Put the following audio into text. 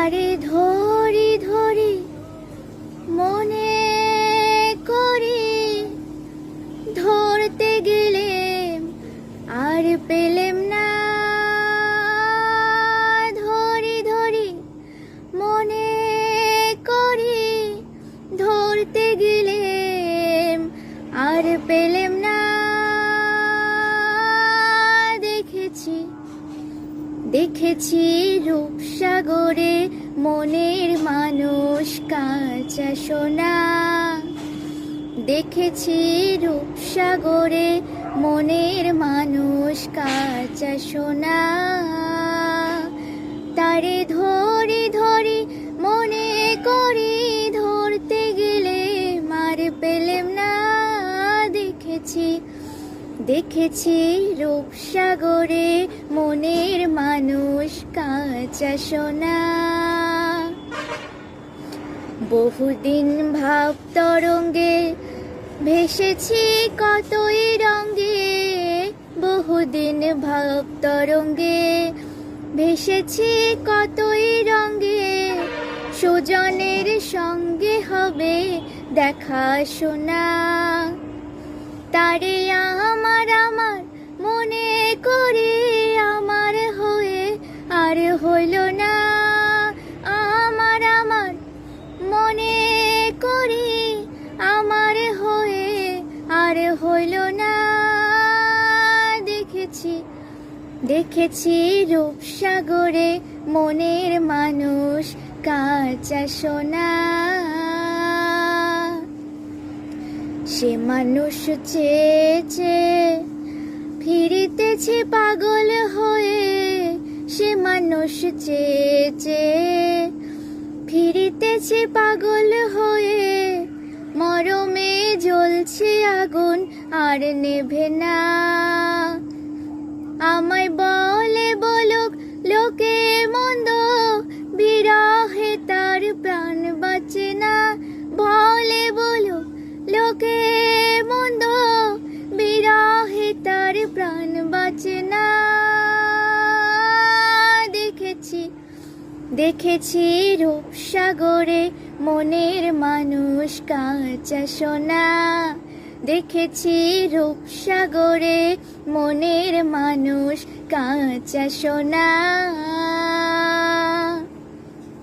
তারে ধরি ধরি মনে করি, ধরতে গেলেম আর পেলেম না। ধরি ধরি মনে করি, ধরতে গেলেম আর পেলেম না। দেখেছি দেখেছি রূপসাগরে মনের মানুষ কাঁচা সোনা। দেখেছি রূপসাগরে মনের মানুষ কাঁচা সোনা। তারে ধরি ধরি মনে করি, ধরতে গেলে মার পেলেম না। দেখেছি দেখেছি রূপসাগরে মনের মানুষ কাঁচা সোনা। বহুদিন ভাব তরঙ্গে ভেসেছি কতই রঙ্গে। বহুদিন ভাব তরঙ্গে ভেসেছি কতই রঙ্গে। সুজনের সঙ্গে হবে দেখা শোনা। তারে আমার আমার মনে করে আমার হয়ে আর হইল না। আমার আমার মনে করি আমার হয়ে আর হইল না। দেখেছি দেখেছি রূপসাগরে মনের মানুষ কাঁচা সোনা। সে মানুষ চেয়ে চেয়ে ফিরিতেছে পাগল হয়ে। সে মানুষ চেয়ে চেয়ে ফিরিতেছে পাগল হয়ে। মরমে জ্বলছে আগুন আর নেভে না। আমায় বলে বলুক লোকে মন্দ, বিরহে তার প্রাণ বাঁচে না। বলে বলুক লোকে মন্দ, বিরহে তার প্রাণ বাঁচে না। দেখেছি দেখেছি রূপসাগরে মনের মানুষ কাঁচা সোনা। দেখেছি রূপসাগরে মনের মানুষ কাঁচা সোনা।